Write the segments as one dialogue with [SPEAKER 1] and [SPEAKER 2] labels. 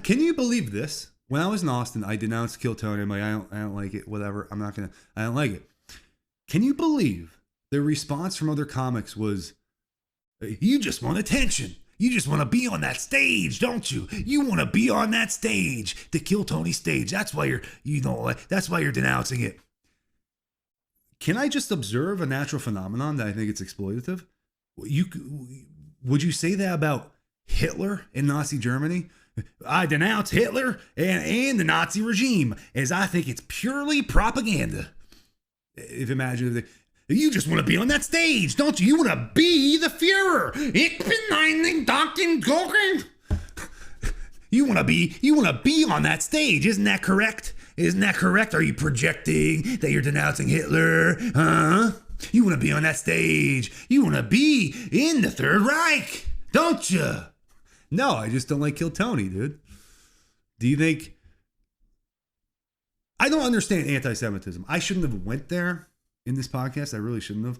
[SPEAKER 1] Can you believe this? When I was in Austin, I denounced Kill Tony. I'm like, I don't like it. Whatever. I don't like it. Can you believe the response from other comics was, you just want attention. You just want to be on that stage, don't you? You want to be on that stage, the Kill Tony stage. That's why that's why you're denouncing it. Can I just observe a natural phenomenon that I think it's exploitative? Would you say that about Hitler in Nazi Germany? I denounce Hitler and the Nazi regime, as I think it's purely propaganda. You just want to be on that stage, don't you? You want to be the Führer. Ich bin ein Dankengogen. You want to be on that stage. Isn't that correct? Are you projecting that you're denouncing Hitler? Huh? You want to be on that stage. You want to be in the Third Reich, don't you? No, I just don't like Kill Tony, dude. Do you think... I don't understand anti-Semitism. I shouldn't have went there in this podcast. I really shouldn't have.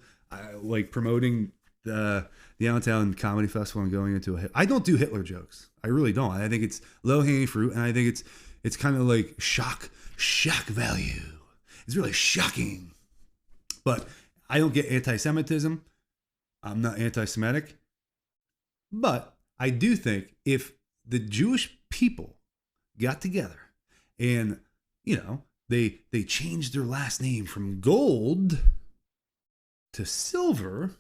[SPEAKER 1] Like promoting the Allentown Comedy Festival and going into I don't do Hitler jokes. I really don't. I think it's low-hanging fruit, and I think it's kind of like shock value. It's really shocking. But I don't get anti-Semitism. I'm not anti-Semitic. But I do think if the Jewish people got together and, they changed their last name from Gold to Silver,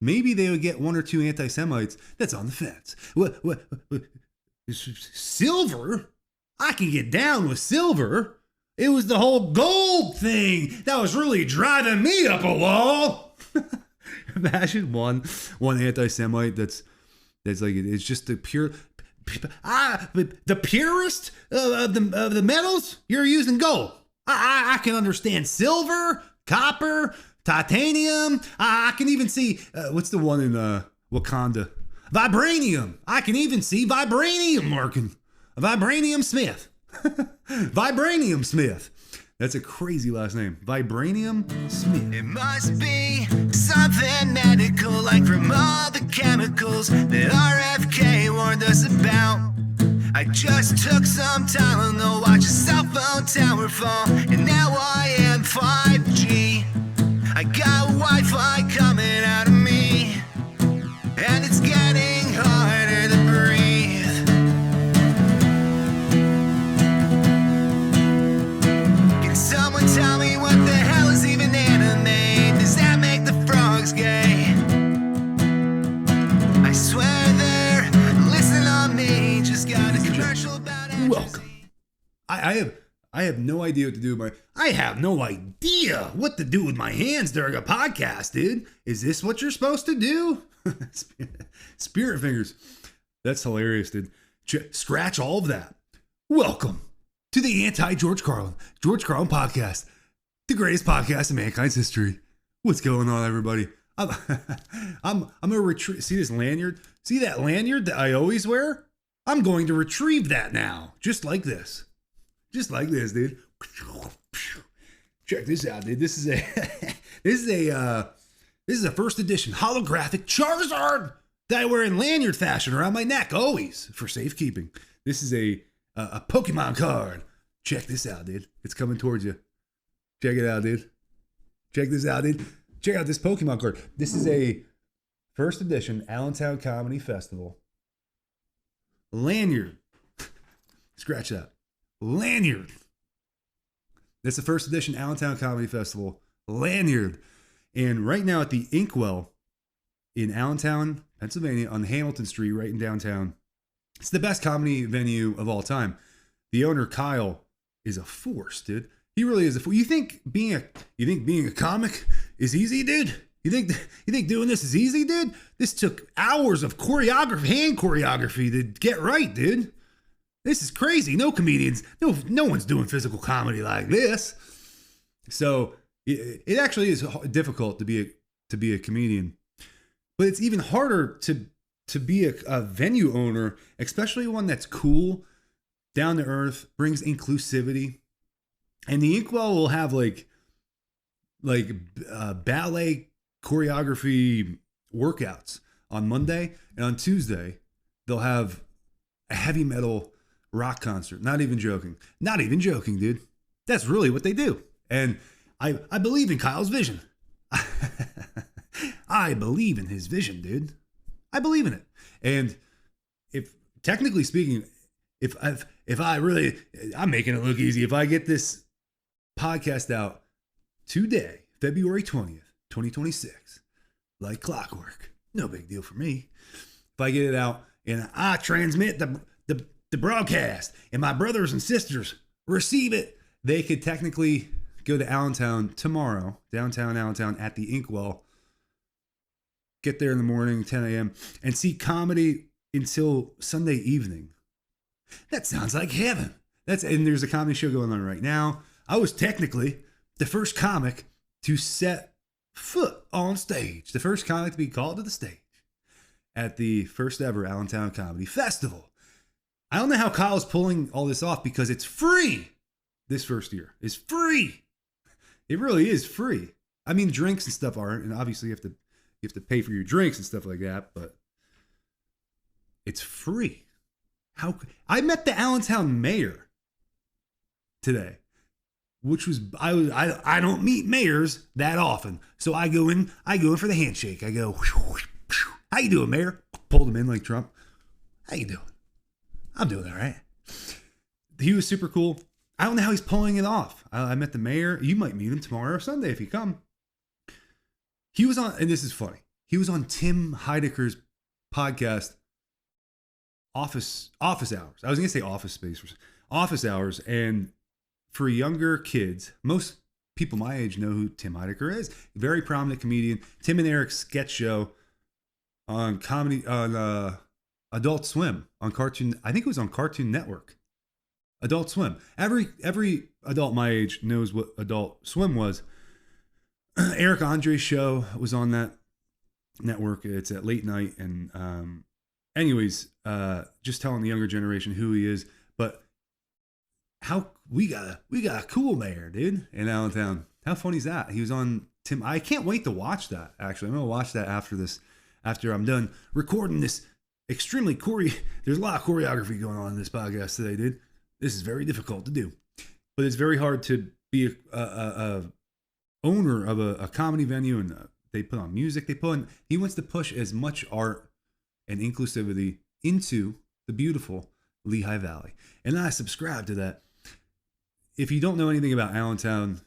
[SPEAKER 1] maybe they would get one or two anti-Semites that's on the fence. What? Silver? I can get down with Silver. It was the whole Gold thing that was really driving me up a wall. Imagine one anti-Semite that's like, it's just the pure... the purest of the metals, you're using gold. I can understand silver, copper, titanium. I can even see what's the one in Wakanda? Vibranium. I can even see vibranium working. Vibranium Smith. Vibranium Smith. That's a crazy last name. Vibranium Smith.
[SPEAKER 2] It must be something medical, like from all the chemicals that RFK warned us about. I just took some Tylenol, watch a cell phone tower fall, and now I am 5G. I got Wi-Fi coming out of me, and it's getting harder to breathe. Can someone tell me what the hell is even anime? Does that make the frogs gay? I swear they're listening on me. Just got a commercial about ecstasy.
[SPEAKER 1] Welcome. I have no idea what to do with I have no idea what to do with my hands during a podcast, dude. Is this what you're supposed to do? Spirit fingers. That's hilarious, dude. Scratch all of that. Welcome to the George Carlin podcast, the greatest podcast in mankind's history. What's going on, everybody? I'm gonna retrieve. See this lanyard? See that lanyard that I always wear? I'm going to retrieve that now, just like this, dude. Check this out, dude. This is a first edition holographic Charizard that I wear in lanyard fashion around my neck, always for safekeeping. This is a Pokemon card. Check this out, dude. It's coming towards you. Check it out, dude. Check this out, dude. Check out this Pokemon card. This is a first edition Allentown Comedy Festival lanyard. Scratch that. Lanyard. That's the first edition Allentown Comedy Festival lanyard. And right now at the Inkwell in Allentown, Pennsylvania, on Hamilton Street, right in downtown. It's the best comedy venue of all time. The owner, Kyle, is a force, dude. He really is a force. You think being a comic is easy, dude? You think doing this is easy, dude? This took hours of hand choreography to get right, dude. This is crazy. No comedians, no one's doing physical comedy like this. So it actually is difficult to be a comedian, but it's even harder to be a venue owner, especially one that's cool, down to earth, brings inclusivity. And the Inkwell will have like ballet choreography workouts on Monday, and on Tuesday they'll have a heavy metal rock concert. Not even joking. Not even joking, dude. That's really what they do. And I believe in Kyle's vision. I believe in his vision, dude. I believe in it. And if technically speaking, if I really, I'm making it look easy. If I get this podcast out today, February 20th, 2026, like clockwork, no big deal for me. If I get it out and I transmit the broadcast and my brothers and sisters receive it, they could technically go to Allentown tomorrow, downtown Allentown at the Inkwell, get there in the morning, 10 a.m., and see comedy until Sunday evening. That sounds like heaven. And there's a comedy show going on right now. I was technically the first comic to set foot on stage, the first comic to be called to the stage at the first ever Allentown Comedy Festival. I don't know how Kyle's pulling all this off because it's free. This first year is free. It really is free. I mean, drinks and stuff aren't, and obviously you have to pay for your drinks and stuff like that, but it's free. I met the Allentown mayor today, which was I don't meet mayors that often, so I go in for the handshake. I go, how you doing, mayor? Pulled him in like Trump. How you doing? I'm doing all right. He was super cool. I don't know how he's pulling it off. I met the mayor. You might meet him tomorrow or Sunday if you come. He was on, and this is funny, he was on Tim Heidecker's podcast, Office Hours. I was going to say Office Space. Office Hours. And for younger kids, most people my age know who Tim Heidecker is. Very prominent comedian. Tim and Eric's sketch show on Adult Swim, on Cartoon. I think it was on Cartoon Network. Adult Swim. Every adult my age knows what Adult Swim was. Eric Andre's show was on that network. It's at late night. And anyways, just telling the younger generation who he is. But how we got a cool mayor, dude, in Allentown. How funny is that? He was on Tim. I can't wait to watch that, actually. I'm going to watch that after I'm done recording this extremely there's a lot of choreography going on in this podcast today, dude. This is very difficult to do, but it's very hard to be a owner of a comedy venue, and they put on music. He wants to push as much art and inclusivity into the beautiful Lehigh Valley, and I subscribe to that. If you don't know anything about Allentown,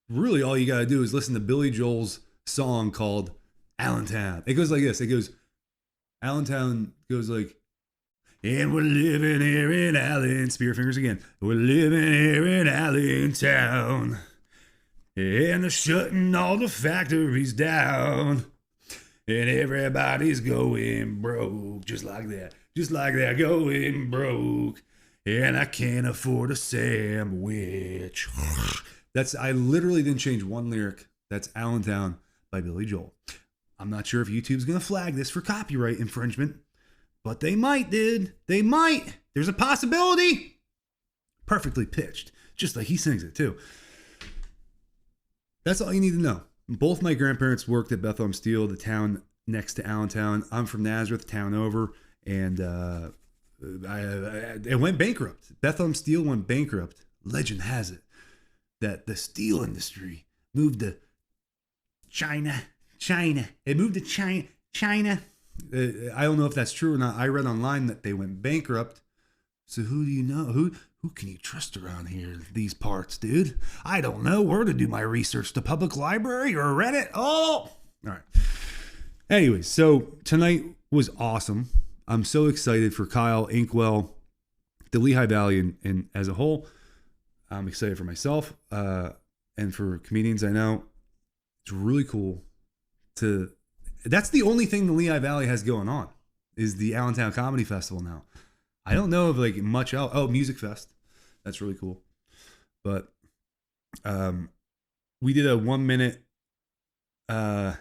[SPEAKER 1] really all you got to do is listen to Billy Joel's song called Allentown. It goes like this. It goes, Allentown goes like, and we're living here in Allen, Spirit Fingers again. We're living here in Allentown, and they're shutting all the factories down, and everybody's going broke, just like that, going broke, and I can't afford a sandwich. I literally didn't change one lyric. That's Allentown by Billy Joel. I'm not sure if YouTube's gonna flag this for copyright infringement, but they might, dude. They might. There's a possibility. Perfectly pitched, just like he sings it too. That's all you need to know. Both my grandparents worked at Bethlehem Steel, the town next to Allentown. I'm from Nazareth, town over, and it went bankrupt. Bethlehem Steel went bankrupt. Legend has it that the steel industry moved to China. It moved to China. I don't know if that's true or not. I read online that they went bankrupt. So who do you know? Who can you trust around here, these parts, dude? I don't know where to do my research. The public library or Reddit? Oh! All right. Anyways, so tonight was awesome. I'm so excited for Kyle, Inkwell, the Lehigh Valley, and as a whole. I'm excited for myself and for comedians I know. It's really cool that's the only thing the Lehigh Valley has going on is the Allentown Comedy Festival now. I don't know of like much else. Oh, Music Fest. That's really cool. But we did a 1 minute. It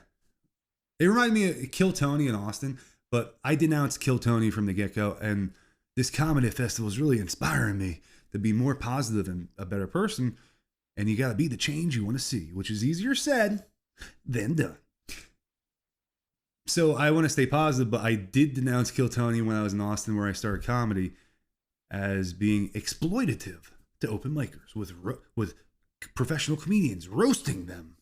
[SPEAKER 1] reminded me of Kill Tony in Austin, but I denounced Kill Tony from the get-go. And this comedy festival is really inspiring me to be more positive and a better person. And you got to be the change you want to see, which is easier said than done. So I want to stay positive, but I did denounce Kill Tony when I was in Austin, where I started comedy, as being exploitative to open micers with professional comedians, roasting them.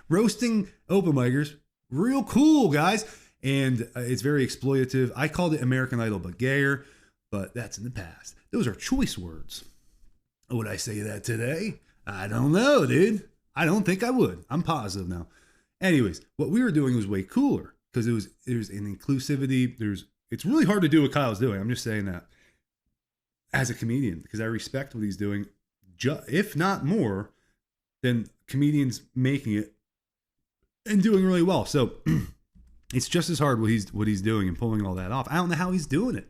[SPEAKER 1] Roasting open micers, real cool, guys. And it's very exploitative. I called it American Idol but gayer, but that's in the past. Those are choice words. Would I say that today? I don't know, dude. I don't think I would. I'm positive now. Anyways, what we were doing was way cooler because there's an inclusivity. It's really hard to do what Kyle's doing. I'm just saying that as a comedian, because I respect what he's doing, if not more than comedians making it and doing really well. So it's just as hard what he's doing and pulling all that off. I don't know how he's doing it.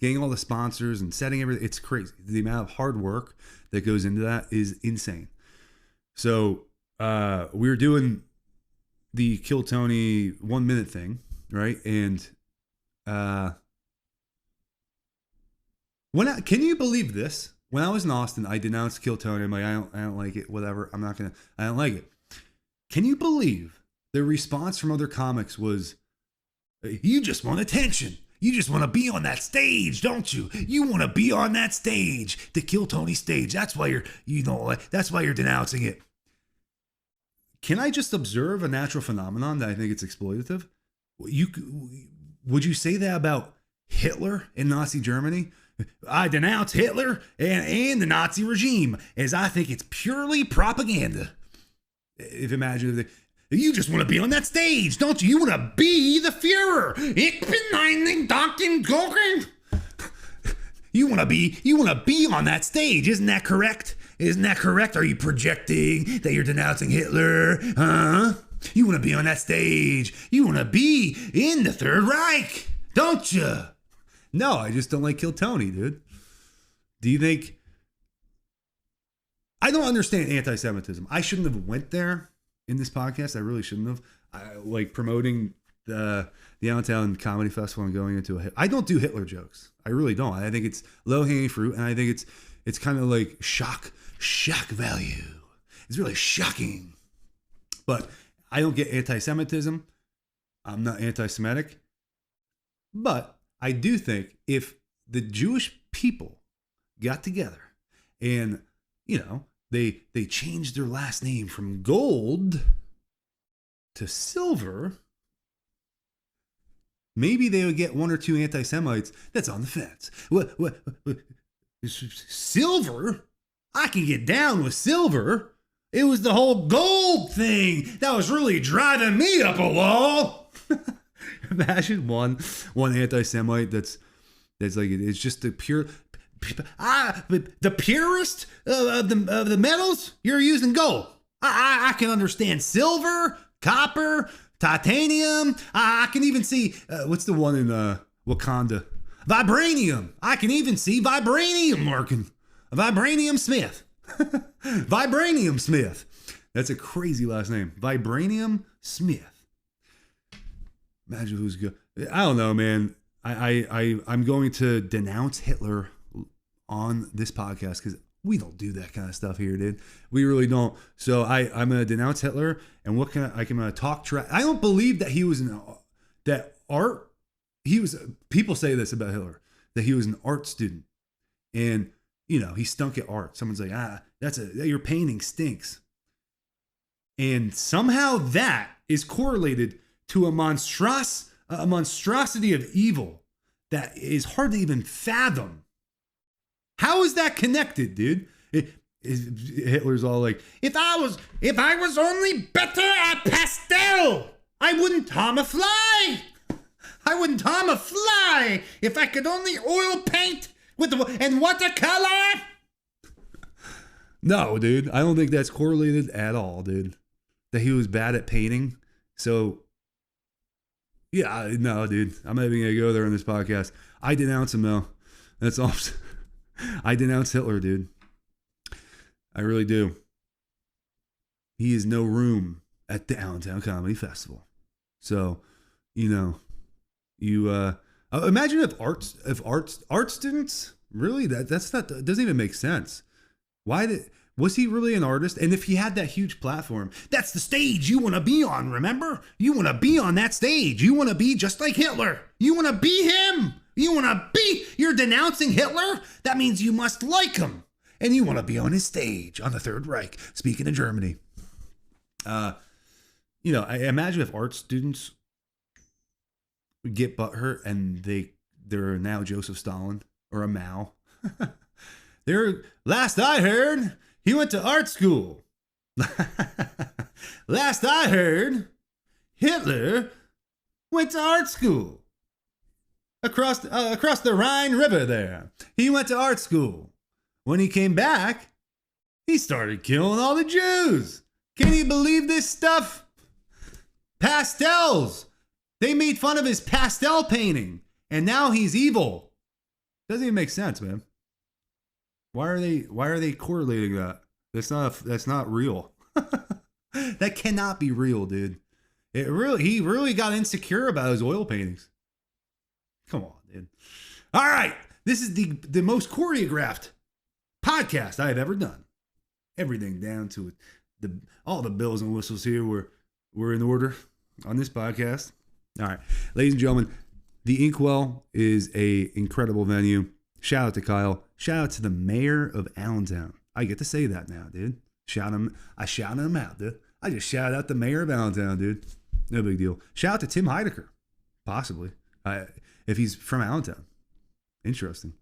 [SPEAKER 1] Getting all the sponsors and setting everything. It's crazy. The amount of hard work that goes into that is insane. So we were doing the Kill Tony 1 minute thing, right? And can you believe this? When I was in Austin, I denounced Kill Tony. I'm like, I don't like it. Whatever. I don't like it. Can you believe the response from other comics was, you just want attention. You just want to be on that stage, don't you? You want to be on that stage, the Kill Tony stage. That's why that's why you're denouncing it. Can I just observe a natural phenomenon that I think it's exploitative? Would you say that about Hitler in Nazi Germany? I denounce Hitler and the Nazi regime, as I think it's purely propaganda. If you just want to be on that stage, don't you? You want to be the Führer. Ich bin einen Danken Gogen. You want to be on that stage. Isn't that correct? Isn't that correct? Are you projecting that you're denouncing Hitler? Huh? You want to be on that stage. You want to be in the Third Reich, don't you? No, I just don't like Kill Tony, dude. Do you think... I don't understand anti-Semitism. I shouldn't have went there in this podcast. I really shouldn't have. I like promoting the Allentown Comedy Festival and going into I don't do Hitler jokes. I really don't. I think it's low-hanging fruit, and I think it's kind of like shock value. It's really shocking. But I don't get anti-Semitism. I'm not anti-Semitic. But I do think if the Jewish people got together and, they changed their last name from Gold to Silver, maybe they would get one or two anti-Semites that's on the fence. What? Silver? I can get down with Silver. It was the whole Gold thing that was really driving me up a wall. Imagine one anti-Semite that's like, it's just the pure... the purest of the metals, you're using gold. I can understand silver, copper, titanium. I can even see what's the one in Wakanda? Vibranium. I can even see vibranium working. Vibranium Smith. Vibranium Smith. That's a crazy last name. Vibranium Smith. Imagine who's good. I don't know, man. I'm going to denounce Hitler on this podcast because we don't do that kind of stuff here, dude. We really don't. So I'm going to denounce Hitler, and I'm going to talk trash. I don't believe that he was people say this about Hitler, that he was an art student, and he stunk at art. Someone's like, your painting stinks. And somehow that is correlated to a monstrosity of evil that is hard to even fathom. How is that connected, dude? Hitler's all like, if I was only better at pastel, I wouldn't harm a fly. I wouldn't harm a fly if I could only oil paint and watercolor. No, dude. I don't think that's correlated at all, dude. That he was bad at painting. So, yeah, no, dude. I'm not even going to go there on this podcast. I denounce him, though. That's all. I denounce Hitler, dude. I really do. He has no room at the Allentown Comedy Festival. So, you imagine if art students, really, that doesn't even make sense. Why Was he really an artist? And if he had that huge platform, that's the stage you want to be on, remember? You want to be on that stage. You want to be just like Hitler. You want to be him. You're denouncing Hitler? That means you must like him. And you want to be on his stage on the Third Reich, speaking of Germany. I imagine if art students would get butthurt and they're now Joseph Stalin or a Mao. Last I heard, he went to art school. Last I heard, Hitler went to art school. Across the Rhine River there. He went to art school. When he came back, he started killing all the Jews. Can you believe this stuff? Pastels. They made fun of his pastel painting, and now he's evil. Doesn't even make sense, man. Why are they correlating that? That's not real. That cannot be real, dude. He really got insecure about his oil paintings. Come on, dude. All right. This is the most choreographed podcast I have ever done. Everything down to it. All the bells and whistles here were in order on this podcast. All right. Ladies and gentlemen, the Inkwell is a incredible venue. Shout out to Kyle. Shout out to the mayor of Allentown. I get to say that now, dude. I shout him out, dude. I just shout out the mayor of Allentown, dude. No big deal. Shout out to Tim Heidecker. Possibly. If he's from Allentown. Interesting.